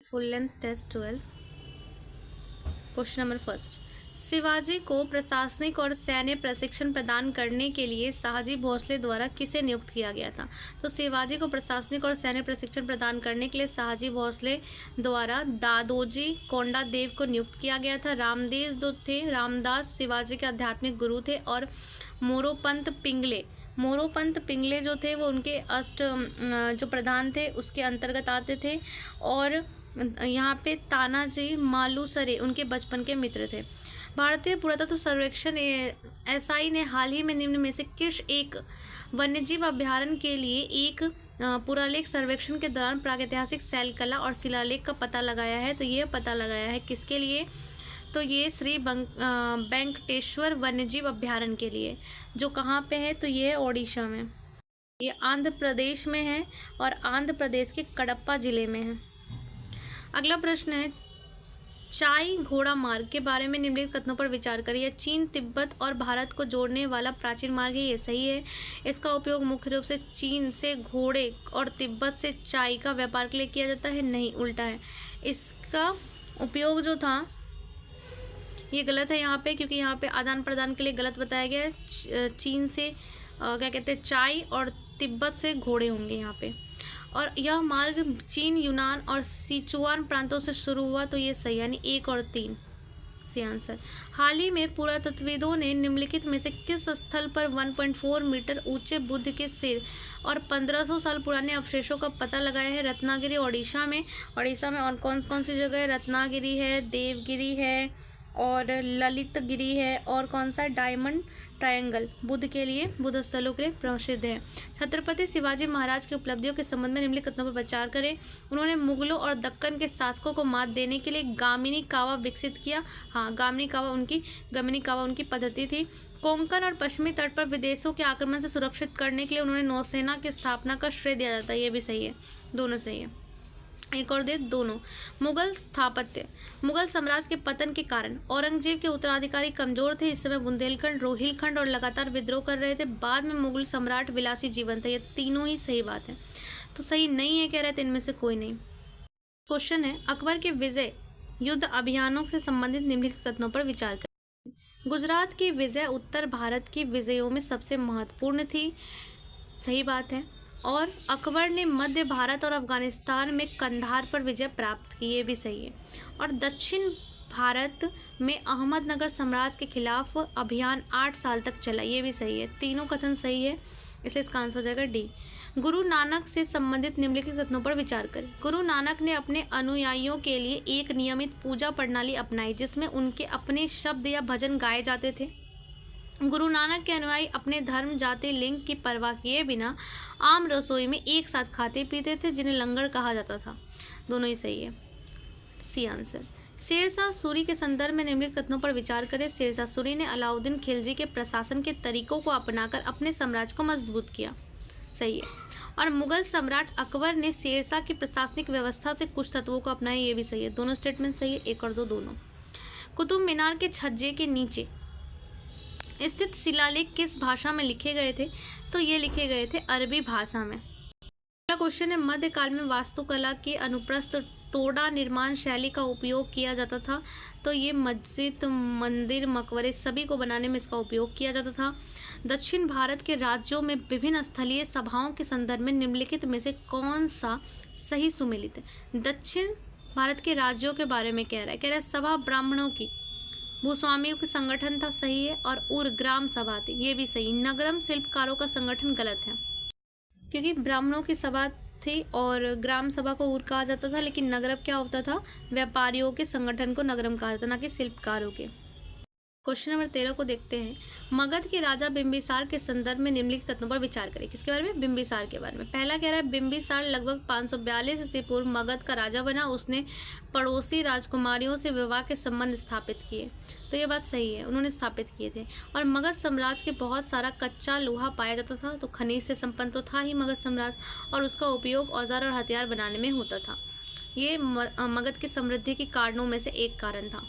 Full length test 12। Question number first, Shivaji को प्रशासनिक और सैन्य प्रशिक्षण प्रदान करने के लिए शाहजी भोसले द्वारा किसे नियुक्त किया गया था? तो शिवाजी को प्रशासनिक और सैन्य प्रशिक्षण प्रदान करने के लिए शाहजी भोसले द्वारा दादोजी कोंडादेव को नियुक्त किया गया था। रामदास शिवाजी के आध्यात्मिक गुरु थे और मोरोपंत पिंगले जो थे वो उनके जो प्रधान थे उसके अंतर्गत आते थे। और यहाँ पे तानाजी मालुसरे उनके बचपन के मित्र थे। भारतीय पुरातत्व सर्वेक्षण एसआई ने हाल ही में निम्न में से किस एक वन्यजीव अभ्यारण्य के लिए एक पुरालेख सर्वेक्षण के दौरान प्रागैतिहासिक शैलकला और शिलालेख का पता लगाया है? तो ये पता लगाया है किसके लिए? तो ये श्री वेंकटेश्वर वन्यजीव अभ्यारण्य के लिए, जो कहाँ पे है? तो ये है ओडिशा में, ये आंध्र प्रदेश में है और आंध्र प्रदेश के कडप्पा जिले में है। अगला प्रश्न है, चाई घोड़ा मार्ग के बारे में निम्नलिखित कथनों पर विचार करिए। चीन, तिब्बत और भारत को जोड़ने वाला प्राचीन मार्ग है, ये सही है। इसका उपयोग मुख्य रूप से चीन से घोड़े और तिब्बत से चाय का व्यापार के लिए किया जाता है, नहीं उल्टा है। इसका उपयोग जो था ये गलत है यहाँ पे, क्योंकि यहाँ पे आदान प्रदान के लिए गलत बताया गया है। चीन से क्या कहते हैं चाय और तिब्बत से घोड़े होंगे यहाँ पे। और यह मार्ग चीन, यूनान और सिचुआन प्रांतों से शुरू हुआ, तो ये सही, यानी 1 और 3 सी आंसर। हाल ही में पुरातत्वविदों ने निम्नलिखित में से किस स्थल पर 1.4 मीटर ऊंचे बुद्ध के सिर और 1500 साल पुराने अवशेषों का पता लगाया है? रत्नागिरी ओडिशा में। और कौन सी जगह है? रत्नागिरी है, देवगिरी है और ललितगिरी है, और कौन सा? डायमंड ट्रायंगल बुद्ध के लिए, बुद्ध स्थलों के लिए प्रसिद्ध है। छत्रपति शिवाजी महाराज की उपलब्धियों के संबंध में निम्नलिखित कथनों पर विचार करें। उन्होंने मुगलों और दक्कन के शासकों को मात देने के लिए गामिनी कावा विकसित किया। हाँ, गामिनी कावा उनकी पद्धति थी। कोंकण और पश्चिमी तट पर विदेशों के आक्रमण से सुरक्षित करने के लिए उन्होंने नौसेना की स्थापना का श्रेय दिया जाता है, ये भी सही है, दोनों सही है। एक और दे दोनों। मुगल साम्राज्य के पतन के कारण औरंगजेब के उत्तराधिकारी कमजोर थे। इस समय बुंदेलखंड, रोहिलखंड और लगातार विद्रोह कर रहे थे। बाद में मुगल सम्राट विलासी जीवन थे। ये तीनों ही सही बात है, तो सही नहीं है कह रहे थे इनमें से कोई नहीं। क्वेश्चन है, अकबर के विजय युद्ध अभियानों से संबंधित निम्नलिखित कथनों पर विचार करें। गुजरात की विजय उत्तर भारत की विजयों में सबसे महत्वपूर्ण थी, सही बात है। और अकबर ने मध्य भारत और अफगानिस्तान में कंधार पर विजय प्राप्त की, ये भी सही है। और दक्षिण भारत में अहमदनगर साम्राज्य के खिलाफ अभियान 8 साल तक चला, ये भी सही है। तीनों कथन सही है, इसलिए इसका आंसर हो जाएगा डी। गुरु नानक से संबंधित निम्नलिखित कथनों पर विचार करें। गुरु नानक ने अपने अनुयायियों के लिए एक नियमित पूजा प्रणाली अपनाई, जिसमें उनके अपने शब्द या भजन गाए जाते थे। गुरु नानक के अनुयायी अपने धर्म, जाति, लिंग की परवाह किए बिना आम रसोई में एक साथ खाते पीते थे, जिन्हें लंगर कहा जाता था, दोनों ही सही है, सी आंसर। शेरशाह सूरी के संदर्भ में निम्नलिखित कथनों पर विचार करें। शेरशाह सूरी ने अलाउद्दीन खिलजी के प्रशासन के तरीकों को अपनाकर अपने साम्राज्य को मजबूत किया, सही है। और मुगल सम्राट अकबर ने शेरशाह की प्रशासनिक व्यवस्था से कुछ तत्वों को अपनाया, ये भी सही है, दोनों स्टेटमेंट सही है, 1 और 2 दोनों। कुतुब मीनार के छज्जे के नीचे स्थित शिलालेख किस भाषा में लिखे गए थे? तो ये लिखे गए थे अरबी भाषा में। अगला क्वेश्चन है, मध्यकाल में वास्तुकला के अनुप्रस्थ टोडा निर्माण शैली का उपयोग किया जाता था। तो ये मस्जिद, मंदिर, मकबरे सभी को बनाने में इसका उपयोग किया जाता था। दक्षिण भारत के राज्यों में विभिन्न स्थलीय सभाओं के संदर्भ में निम्नलिखित में से कौन सा सही सुमेलित है? दक्षिण भारत के राज्यों के बारे में कह रहा है सभा ब्राह्मणों की, भूस्वामियों के संगठन था, सही है। और उर ग्राम सभा थी, ये भी सही। नगरम शिल्पकारों का संगठन गलत है, क्योंकि ब्राह्मणों की सभा थी और ग्राम सभा को उर कहा जाता था, लेकिन नगरम क्या होता था? व्यापारियों के संगठन को नगरम कहा जाता, ना कि शिल्पकारों के। क्वेश्चन नंबर 13 को देखते हैं। मगध के राजा बिंबिसार के संदर्भ में निम्नलिखित तथ्यों पर विचार करें। किसके बारे में? बिंबिसार के बारे में। पहला कह रहा है बिंबिसार लगभग 542 ईस्वी पूर्व मगध का राजा बना। उसने पड़ोसी राजकुमारियों से विवाह के संबंध स्थापित किए, तो ये बात सही है, उन्होंने स्थापित किए थे। और मगध साम्राज्य के बहुत सारा कच्चा लोहा पाया जाता था, तो खनिज से संपन्न तो था ही मगध साम्राज्य, और उसका उपयोग औजार और हथियार बनाने में होता था। ये मगध की समृद्धि के कारणों में से एक कारण था।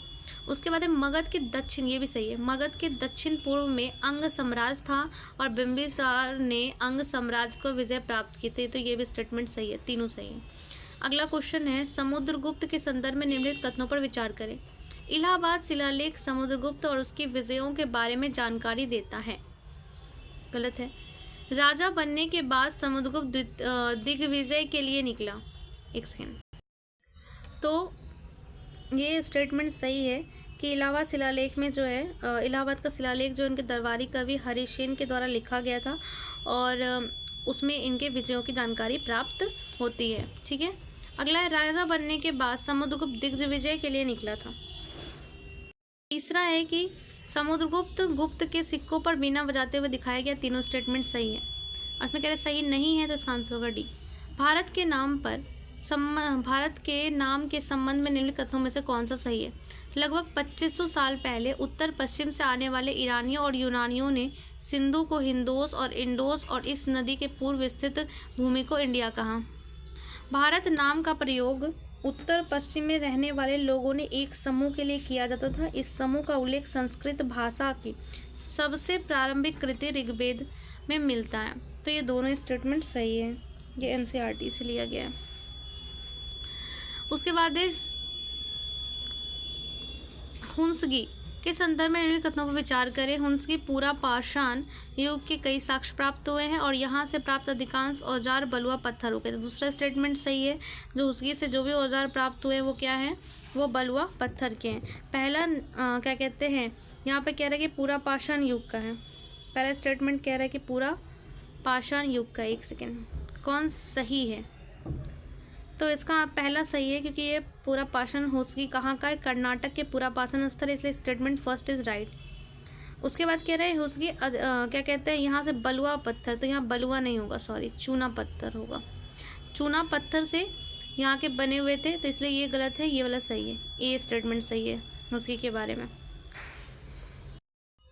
उसके बाद है मगध के दक्षिण, ये भी सही है, मगध के दक्षिण पूर्व में अंग साम्राज्य था और बिंबिसार ने अंग साम्राज्य को विजय प्राप्त की थी, तो ये भी स्टेटमेंट सही है, तीनों सही है। अगला क्वेश्चन है समुद्रगुप्त के संदर्भ में निम्नलिखित कथनों पर विचार करें। इलाहाबाद शिलालेख समुद्रगुप्त और उसकी विजयों के बारे में जानकारी देता है। गलत है। राजा बनने के बाद समुद्रगुप्त दिग्विजय के लिए निकला। एक सेकेंड। तो ये स्टेटमेंट सही है कि इलाहाबाद शिलालेख में जो है इलाहाबाद का शिलालेख जो इनके दरबारी कवि हरिसेन के द्वारा लिखा गया था और उसमें इनके विजयों की जानकारी प्राप्त होती है। ठीक है। अगला है राजा बनने के बाद समुद्रगुप्त दिग्विजय के लिए निकला था। तीसरा है कि समुद्रगुप्त गुप्त के सिक्कों पर बीना बजाते हुए दिखाया गया। तीनों स्टेटमेंट सही है और इसमें कह रहे सही नहीं है तो इसका आंसर होगा डी। भारत के नाम के संबंध में निम्नलिखित कथनों में से कौन सा सही है। लगभग 2500 साल पहले उत्तर पश्चिम से आने वाले ईरानियों और यूनानियों ने सिंधु को हिंदोस और इंडोस और इस नदी के पूर्व स्थित भूमि को इंडिया कहा। भारत नाम का प्रयोग उत्तर पश्चिम में रहने वाले लोगों ने एक समूह के लिए किया जाता था। इस समूह का उल्लेख संस्कृत भाषा की सबसे प्रारंभिक कृति ऋग्वेद में मिलता है। तो ये दोनों स्टेटमेंट सही है। ये एनसीईआरटी से लिया गया है। उसके बाद है हुंसगी के संदर्भ में निम्नलिखित कथनों पर विचार करें। हुंसगी पूरा पाषाण युग के कई साक्ष्य प्राप्त हुए हैं और यहाँ से प्राप्त अधिकांश औजार बलुआ पत्थरों के। तो दूसरा स्टेटमेंट सही है। जो हुंसगी से जो भी औजार प्राप्त हुए वो क्या है, वो बलुआ पत्थर के हैं। पहला क्या कहते हैं, यहाँ पे कह रहा है कि पूरा पाषाण युग का है। पहला स्टेटमेंट कह रहा है कि पूरा पाषाण युग का। एक सेकेंड, कौन सही है? तो इसका पहला सही है क्योंकि ये पूरा पाषाण हुंसगी कहाँ का है, कर्नाटक के पूरा पाषाण स्थल, इसलिए स्टेटमेंट फर्स्ट इज राइट। उसके बाद कह रहे हैं हुंसगी क्या कहते हैं यहाँ से बलुआ पत्थर, तो यहाँ बलुआ नहीं होगा, सॉरी चूना पत्थर होगा। चूना पत्थर से यहाँ के बने हुए थे, तो इसलिए ये गलत है, ये वाला सही है। ए स्टेटमेंट सही है हुंसगी के बारे में।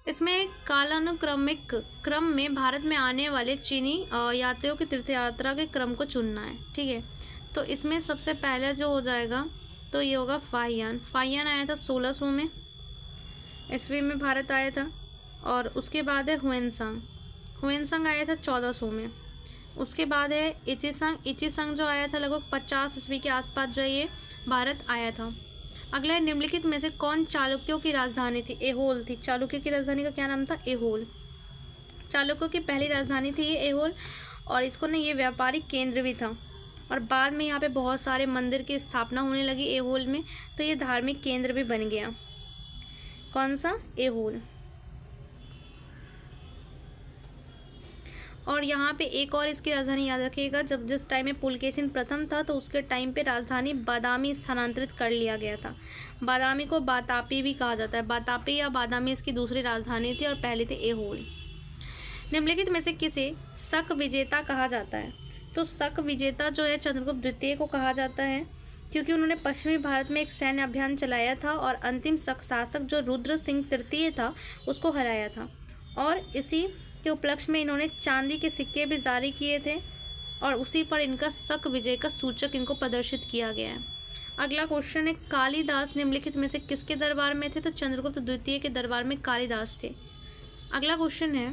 इसमें कालानुक्रमिक क्रम में भारत में आने वाले चीनी यात्रियों की तीर्थ यात्रा के क्रम को चुनना है। ठीक है। तो इसमें सबसे पहले जो हो जाएगा तो ये होगा फाहियान। फाहियान आया था 1600 में ईस्वी में भारत आया था। और उसके बाद है हुएनसांग। हुएनसांग आया था 1400 में। उसके बाद है इचिसंग। इचिसंग जो आया था लगभग 50 ईस्वी के आसपास जो ये भारत आया था। अगला है निम्नलिखित में से कौन चालुक्यों की राजधानी थी। एहोल थी। चालुक्य की राजधानी का क्या नाम था, एहोल। चालुक्यों की पहली राजधानी थी ये एहोल और इसको ने ये व्यापारिक केंद्र भी था और बाद में यहाँ पे बहुत सारे मंदिर की स्थापना होने लगी एहोल में, तो ये धार्मिक केंद्र भी बन गया। कौन सा, एहोल। और यहाँ पे एक और इसकी राजधानी याद रखिएगा, जब जिस टाइम में पुलकेशिन प्रथम था तो उसके टाइम पे राजधानी बादामी स्थानांतरित कर लिया गया था। बादामी को बातापी भी कहा जाता है। बातापी या बादामी इसकी दूसरी राजधानी थी और पहले थी एहोल। निम्नलिखित में से किसे शक विजेता कहा जाता है। तो शक विजेता जो है चंद्रगुप्त द्वितीय को कहा जाता है क्योंकि उन्होंने पश्चिमी भारत में एक सैन्य अभियान चलाया था और अंतिम शक शासक जो रुद्र सिंह तृतीय था उसको हराया था और इसी के उपलक्ष्य में इन्होंने चांदी के सिक्के भी जारी किए थे और उसी पर इनका शक विजय का सूचक इनको प्रदर्शित किया गया है। अगला क्वेश्चन है कालिदास निम्नलिखित में से किसके दरबार में थे। तो चंद्रगुप्त द्वितीय के दरबार में कालिदास थे। अगला क्वेश्चन है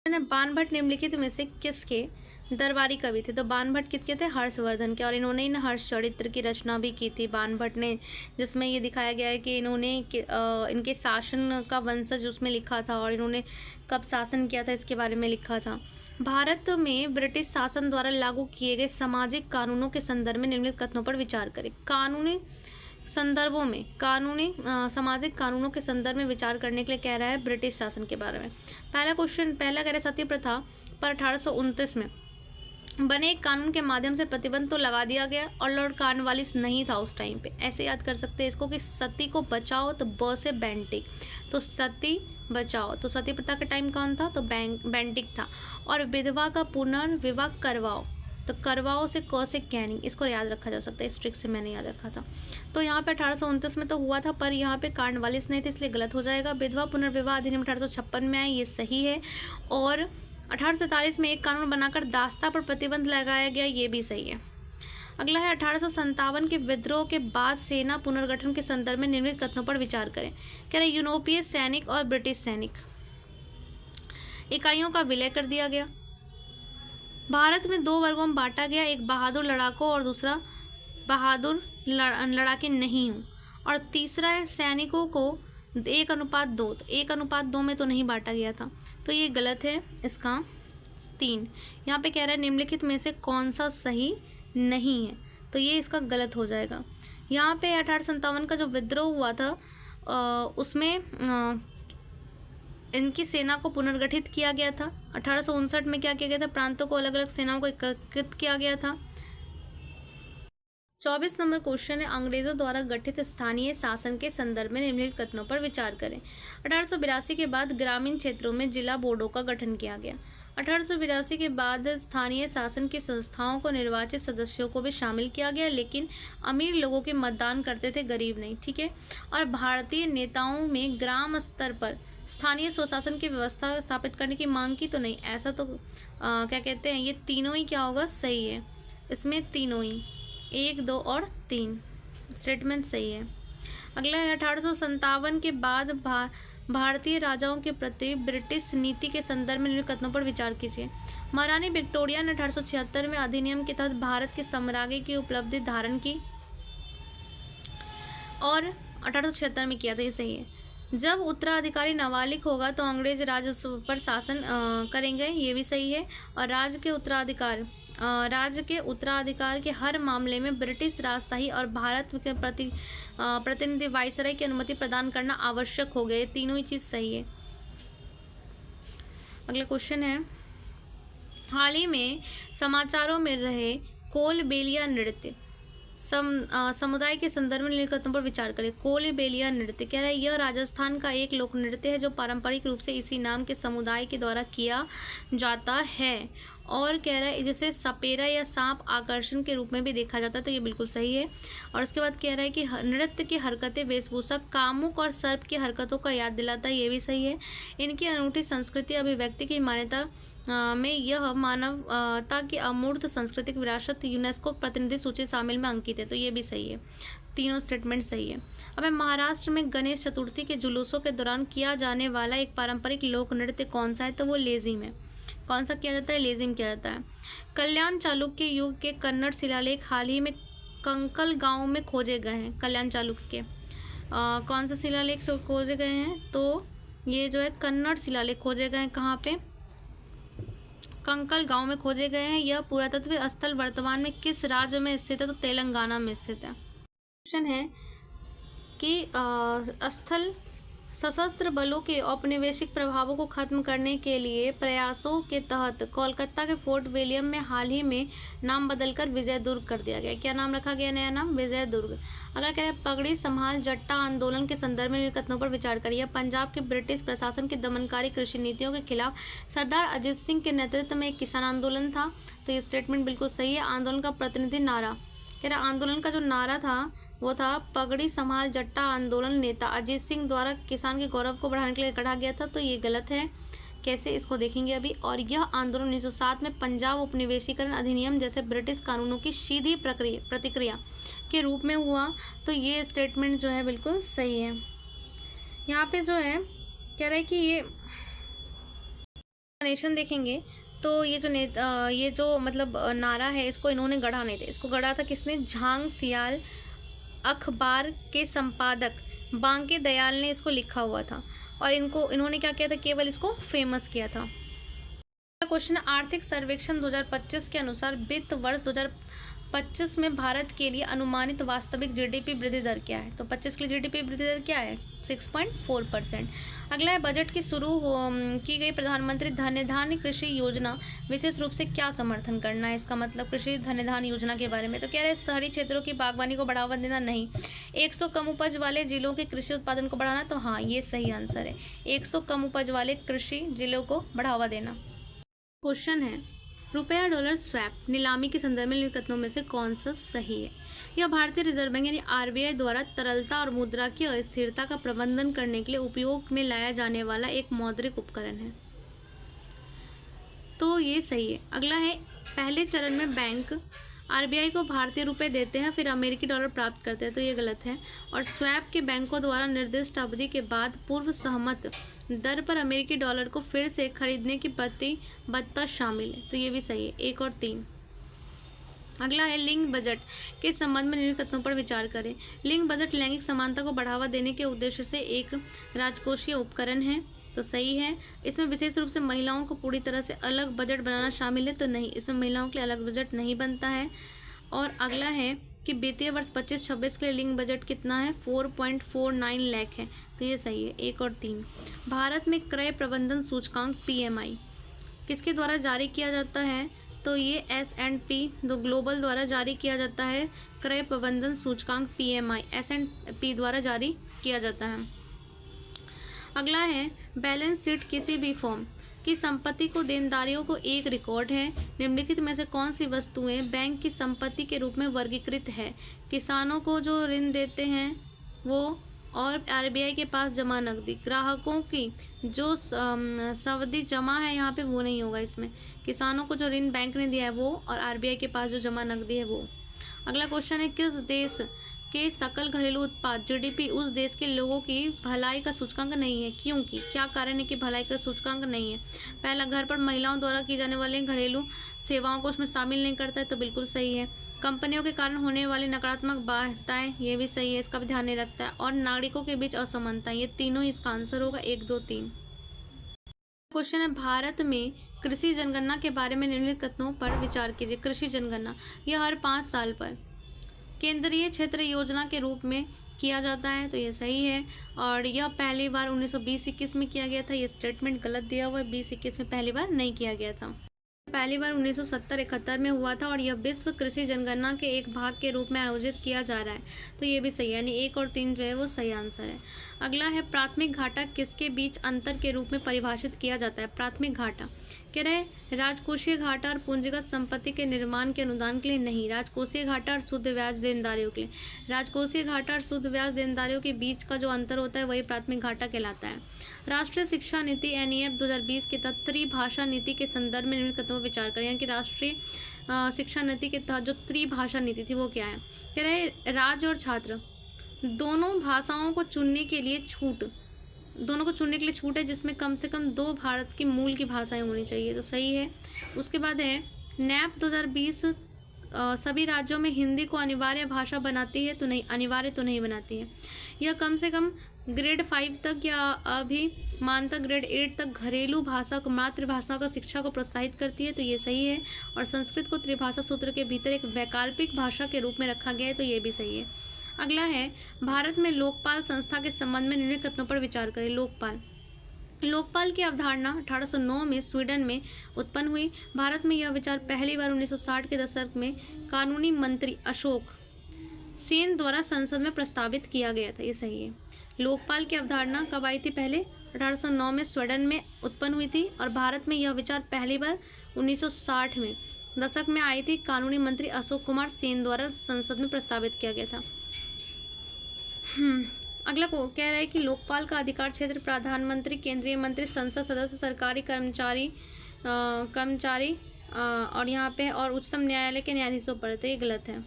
बाणभट्ट निम्नलिखित में से किसके दरबारी कवि थे। तो बाणभट्ट किसके थे, हर्षवर्धन के। और इन्होंने इन हर्षचरित्र की रचना भी की थी बाणभट्ट ने, जिसमें ये दिखाया गया है कि इन्होंने इनके शासन का वंशज उसमें लिखा था और इन्होंने कब शासन किया था इसके बारे में लिखा था। भारत में ब्रिटिश शासन द्वारा लागू किए गए सामाजिक कानूनों के संदर्भ में निम्नलिखित कथनों पर विचार करें। कानूनी संदर्भों में कानूनी सामाजिक कानूनों के संदर्भ में विचार करने के लिए कह रहा है ब्रिटिश शासन के बारे में। पहला क्वेश्चन, पहला कह रहे सती प्रथा पर 1829 में बने एक कानून के माध्यम से प्रतिबंध तो लगा दिया गया और लॉर्ड कॉर्नवालिस नहीं था उस टाइम पे। ऐसे याद कर सकते हैं इसको कि सती को बचाओ तो ब से बेंटिक, तो सती बचाओ, तो सती प्रथा का टाइम कौन था, तो बेंटिक था। और विधवा का पुनर्विवाह करवाओ, तो करवाओ से क से कैनिंग, इसको याद रखा जा सकता है। इस ट्रिक से मैंने याद रखा था। तो यहाँ पे 1829 में तो हुआ था पर यहाँ पे कॉर्नवालिस नहीं थे इसलिए गलत हो जाएगा। विधवा पुनर्विवाह अधिनियम 1856 में आया, ये सही है। और 1847 में एक कानून बनाकर दास्ता पर प्रतिबंध लगाया गया, ये भी सही है। अगला है 1857 के विद्रोह के बाद सेना पुनर्गठन के संदर्भ में निम्नलिखित कथनों पर विचार करें। कह रहे यूरोपीय सैनिक और ब्रिटिश सैनिक इकाइयों का विलय कर दिया गया। भारत में 2 वर्गों में बांटा गया, एक बहादुर लड़ाकों और दूसरा बहादुर लड़ाके नहीं हूँ। और तीसरा है सैनिकों को 1:2, तो 1:2 में तो नहीं बांटा गया था, तो ये गलत है। इसका 3 यहाँ पे कह रहा है निम्नलिखित में से कौन सा सही नहीं है, तो ये इसका गलत हो जाएगा। यहाँ पे 1857 का जो विद्रोह हुआ था उसमें इनकी सेना को पुनर्गठित किया गया था। 1859 में क्या किया गया था, प्रांतों को अलग अलग सेनाओं को एकीकृत किया गया था। 24 नंबर क्वेश्चन है अंग्रेजों द्वारा गठित स्थानीय शासन के संदर्भ में निम्नलिखित कथनों पर विचार करें। 1882 के बाद ग्रामीण क्षेत्रों में जिला बोर्डों का गठन किया गया। 1882 के बाद स्थानीय शासन की संस्थाओं को निर्वाचित सदस्यों को भी शामिल किया गया, लेकिन अमीर लोगों के मतदान करते थे, गरीब नहीं, ठीक है। और भारतीय नेताओं में ग्राम स्तर पर स्थानीय स्वशासन की व्यवस्था स्थापित करने की मांग की तो नहीं, ऐसा तो क्या कहते हैं, ये तीनों ही क्या होगा, सही है। इसमें तीनों ही 1, 2 और 3 स्टेटमेंट सही है। अगला है 1857 के बाद भारतीय राजाओं के प्रति ब्रिटिश नीति के संदर्भ में निम्नलिखित कथनों पर विचार कीजिए। महारानी विक्टोरिया ने 1876 में अधिनियम के तहत भारत के साम्राज्य की उपलब्धि धारण की और 1876 में किया था, ये सही है। जब उत्तराधिकारी नाबालिग होगा तो अंग्रेज राज उस पर शासन करेंगे, ये भी सही है। और राज्य के उत्तराधिकार के हर मामले में ब्रिटिश राजशाही और भारत के प्रतिनिधि वायसराय की अनुमति प्रदान करना आवश्यक हो गया, ये तीनों ही चीज़ सही है। अगला क्वेश्चन है हाल ही में समाचारों में रहे कोलबेलिया नृत्य समुदाय के संदर्भ में निम्नलिखित कथनों पर विचार करें। कोलबेलिया नृत्य कह रहा है यह राजस्थान का एक लोक नृत्य है जो पारंपरिक रूप से इसी नाम के समुदाय के द्वारा किया जाता है। और कह रहा है जिसे सपेरा या सांप आकर्षण के रूप में भी देखा जाता है, तो ये बिल्कुल सही है। और उसके बाद कह रहा है कि नृत्य की हरकतें वेशभूषा कामुक और सर्प की हरकतों का याद दिलाता है, ये भी सही है। इनकी अनूठी संस्कृति अभिव्यक्ति की मान्यता में यह मानवता की अमूर्त सांस्कृतिक विरासत यूनेस्को प्रतिनिधि सूची शामिल में अंकित है, तो ये भी सही है। तीनों स्टेटमेंट सही है। अब महाराष्ट्र में गणेश चतुर्थी के जुलूसों के दौरान किया जाने वाला एक पारंपरिक लोक नृत्य कौन सा है, तो वो लेजिम है। कौन सा किया जाता है, लेजिम किया जाता है। कल्याण चालुक्य युग के कन्नड़ शिलालेख हाल ही में कंकल गांव में खोजे गए हैं। कल्याण चालुक्य के कौन सा शिलालेख खोजे गए हैं, तो ये जो है कन्नड़ शिलालेख खोजे गए हैं। कहाँ पे, कंकल गांव में खोजे गए हैं। यह पुरातत्व स्थल वर्तमान में किस राज्य में स्थित है, तो तेलंगाना में स्थित है। क्वेश्चन है कि स्थल सशस्त्र बलों के औपनिवेशिक प्रभावों को खत्म करने के लिए प्रयासों के तहत कोलकाता के फोर्ट विलियम में हाल ही में नाम बदलकर विजय दुर्ग कर दिया गया। क्या नाम रखा गया, नया नाम विजय दुर्ग। अगला कह रहे हैं पगड़ी संभाल जट्टा आंदोलन के संदर्भ में कथनों पर विचार करिए। पंजाब के ब्रिटिश प्रशासन की दमनकारी कृषि नीतियों के खिलाफ सरदार अजीत सिंह के नेतृत्व में एक किसान आंदोलन था, तो ये स्टेटमेंट बिल्कुल सही है। आंदोलन का प्रतिनिधि नारा कह रहा आंदोलन का जो नारा था वो था पगड़ी संभाल जट्टा आंदोलन नेता अजीत सिंह द्वारा किसान के गौरव को बढ़ाने के लिए गढ़ा गया था, तो ये गलत है। कैसे, इसको देखेंगे अभी। और यह आंदोलन 1907 में पंजाब उपनिवेशीकरण अधिनियम जैसे ब्रिटिश कानूनों की सीधी प्रतिक्रिया के रूप में हुआ, तो ये स्टेटमेंट जो है बिल्कुल सही है। यहाँ पे जो है कह रहा है कि ये नेशन देखेंगे तो ये जो मतलब नारा है इसको इन्होंने गढ़ा नहीं थे, इसको गढ़ा था किसने, झांग सियाल अखबार के संपादक बांके दयाल ने इसको लिखा हुआ था। और इन्होंने क्या किया था, केवल इसको फेमस किया था। क्वेश्चन आर्थिक सर्वेक्षण 2025 के अनुसार वित्त वर्ष 2025 में भारत के लिए अनुमानित वास्तविक जीडीपी वृद्धि दर क्या है, तो 25 के लिए जीडीपी वृद्धि दर क्या है, 6.4%। अगला है बजट की शुरू की गई प्रधानमंत्री धन्य कृषि योजना विशेष रूप से क्या समर्थन करना है, इसका मतलब कृषि धन्य योजना के बारे में। तो कह रहे हैं शहरी क्षेत्रों की बागवानी को बढ़ावा देना, नहीं। 100 कम उपज वाले जिलों के कृषि उत्पादन को बढ़ाना, तो हाँ ये सही आंसर है, 100 कम उपज वाले कृषि जिलों को बढ़ावा देना। क्वेश्चन है रुपया डॉलर स्वैप नीलामी के संदर्भ में निम्नलिखित कथनों में से कौन सा सही है। यह भारतीय रिजर्व बैंक यानी आरबीआई द्वारा तरलता और मुद्रा की अस्थिरता का प्रबंधन करने के लिए उपयोग में लाया जाने वाला एक मौद्रिक उपकरण है, तो ये सही है। अगला है पहले चरण में बैंक आरबीआई को भारतीय रुपए देते हैं फिर अमेरिकी डॉलर प्राप्त करते हैं, तो ये गलत है। और स्वैप के बैंकों द्वारा निर्दिष्ट अवधि के बाद पूर्व सहमत दर पर अमेरिकी डॉलर को फिर से खरीदने की प्रतिबद्धता शामिल है, तो ये भी सही है, 1 और 3। अगला है लिंग बजट के संबंध में निम्नलिखित तथ्यों पर विचार करें। लिंग बजट लैंगिक समानता को बढ़ावा देने के उद्देश्य से एक राजकोषीय उपकरण है, तो सही है। इसमें विशेष रूप से महिलाओं को पूरी तरह से अलग बजट बनाना शामिल है, तो नहीं, इसमें महिलाओं के लिए अलग बजट नहीं बनता है। और अगला है कि वित्तीय वर्ष 25-26 के लिए लिंग बजट कितना है, 4.49 लाख है, तो ये सही है। 1 और 3। भारत में क्रय प्रबंधन सूचकांक PMI किसके द्वारा जारी किया जाता है, तो ये S&P ग्लोबल द्वारा जारी किया जाता है। क्रय प्रबंधन सूचकांक PMI S&P द्वारा जारी किया जाता है। अगला है बैलेंस शीट किसी भी फर्म की संपत्ति को देनदारियों को एक रिकॉर्ड है। निम्नलिखित में से कौन सी वस्तुएं बैंक की संपत्ति के रूप में वर्गीकृत है। किसानों को जो ऋण देते हैं वो, और RBI के पास जमा नकदी। ग्राहकों की जो सावधि जमा है यहाँ पे वो नहीं होगा इसमें। किसानों को जो ऋण बैंक ने दिया है वो, और RBI के पास जो जमा नकदी है वो। अगला क्वेश्चन है किस देश के सकल घरेलू उत्पाद GDP उस देश के लोगों की भलाई का सूचकांक नहीं है, क्योंकि क्या कारण है कि भलाई का सूचकांक नहीं है। पहला, घर पर महिलाओं द्वारा की जाने वाले घरेलू सेवाओं को उसमें शामिल नहीं करता है, तो बिल्कुल सही है। कंपनियों के कारण होने वाली नकारात्मक बाधाएं, ये भी सही है, इसका भी ध्यान नहीं रखता है। और नागरिकों के बीच असमानता, ये तीनों इसका आंसर होगा। 1, 2, 3। क्वेश्चन है भारत में कृषि जनगणना के बारे में निम्नलिखित कथनों पर विचार कीजिए। कृषि जनगणना यह हर 5 साल पर केंद्रीय क्षेत्र योजना के रूप में किया जाता है, तो ये सही है। और यह पहली बार 1920-21 में किया गया था, ये स्टेटमेंट गलत दिया हुआ है। 20-21 में पहली बार नहीं किया गया था, पहली बार 1970-71 में हुआ था, और यह विश्व कृषि जनगणना के एक भाग के रूप में आयोजित किया जा रहा है, तो ये भी सही है, यानी 1 और 3 जो है वो सही आंसर है। अगला है प्राथमिक घाटा किसके बीच अंतर के रूप में परिभाषित किया जाता है। प्राथमिक घाटा कह रहे राजकोषीय घाटा और पूंजीगत संपत्ति के निर्माण के अनुदान के लिए नहीं, राजकोषीय घाटा और शुद्ध ब्याज देनदारियों के लिए। राजकोषीय घाटा और शुद्ध ब्याज देनदारियों के बीच का जो अंतर होता है वही प्राथमिक घाटा कहलाता है। राष्ट्रीय शिक्षा नीति NEP 2020 के तहत त्रिभाषा नीति के संदर्भ में निम्नलिखित कथनों पर विचार करें। यानी कि राष्ट्रीय शिक्षा नीति के तहत जो त्रिभाषा नीति थी वो क्या है। कह रहे राज्य और छात्र दोनों भाषाओं को चुनने के लिए छूट, दोनों को चुनने के लिए छूट है, जिसमें कम से कम 2 भारत की मूल की भाषाएं होनी चाहिए, तो सही है। उसके बाद है NEP 2020 सभी राज्यों में हिंदी को अनिवार्य भाषा बनाती है, तो नहीं, अनिवार्य तो नहीं बनाती है। यह कम से कम ग्रेड 5 तक या अभी मानता ग्रेड 8 तक घरेलू भाषा को, मातृभाषा का शिक्षा को प्रोत्साहित करती है, तो ये सही है। और संस्कृत को त्रिभाषा सूत्र के भीतर एक वैकल्पिक भाषा के रूप में रखा गया है, तो ये भी सही है। अगला है भारत में लोकपाल संस्था के संबंध में निम्नलिखित कथनों पर विचार करें। लोकपाल की अवधारणा 1809 में स्वीडन में उत्पन्न हुई। भारत में यह विचार पहली बार 1960 के दशक में कानूनी मंत्री अशोक सेन द्वारा संसद में प्रस्तावित किया गया था, ये सही है। लोकपाल की अवधारणा कब आई थी? पहले 1809 में स्वीडन में उत्पन्न हुई थी, और भारत में यह विचार पहली बार 1960 में दशक में आई थी। कानूनी मंत्री अशोक कुमार सेन द्वारा संसद में प्रस्तावित किया गया था। अगला को कह रहा है कि लोकपाल का अधिकार क्षेत्र प्रधानमंत्री, केंद्रीय मंत्री, संसद सदस्य, सरकारी कर्मचारी और यहाँ पे और उच्चतम न्यायालय के न्यायाधीशों पर, तो ये गलत है।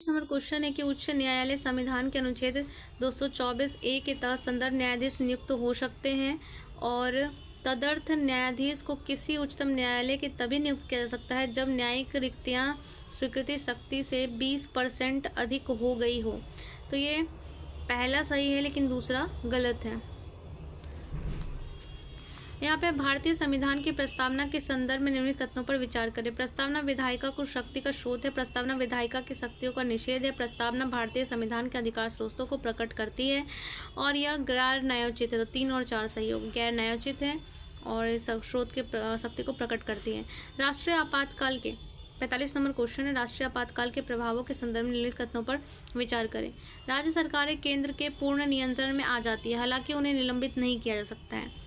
नंबर क्वेश्चन है कि उच्च न्यायालय संविधान के अनुच्छेद 224A के तहत संदर्भ न्यायाधीश नियुक्त हो सकते हैं, और तदर्थ न्यायाधीश को किसी उच्चतम न्यायालय के तभी नियुक्त किया जा सकता है जब न्यायिक रिक्तियाँ स्वीकृति शक्ति से 20% अधिक हो गई हो, तो ये पहला सही है लेकिन दूसरा गलत है। यहाँ पे भारतीय संविधान की प्रस्तावना के संदर्भ में निम्नलिखित कथनों पर विचार करें। प्रस्तावना विधायिका को शक्ति का स्रोत है। प्रस्तावना विधायिका की शक्तियों का निषेध है। प्रस्तावना भारतीय संविधान के अधिकार स्रोतों को प्रकट करती है, और यह गैर न्यायोचित है, तो 3 और 4 सही होगा। गैर न्यायोचित है और इस स्रोत के शक्ति को प्रकट करती है। राष्ट्रीय आपातकाल के 45 नंबर क्वेश्चन है, राष्ट्रीय आपातकाल के प्रभावों के संदर्भ में निम्नलिखित कथनों पर विचार करें। राज्य सरकारें केंद्र के पूर्ण नियंत्रण में आ जाती है, हालांकि उन्हें निलंबित नहीं किया जा सकता है।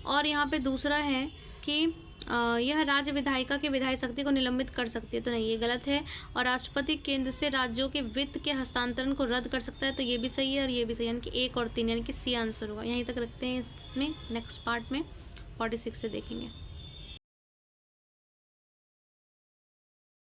और यहाँ पे दूसरा है कि यह राज्य विधायिका के विधायी शक्ति को निलंबित कर सकती है, तो नहीं, ये गलत है। और राष्ट्रपति केंद्र से राज्यों के वित्त के हस्तांतरण को रद्द कर सकता है, तो ये भी सही है और ये भी सही है, यानी कि 1 और 3 यानी कि सी आंसर होगा। यहीं तक रखते हैं इसमें, नेक्स्ट पार्ट में 46 से देखेंगे।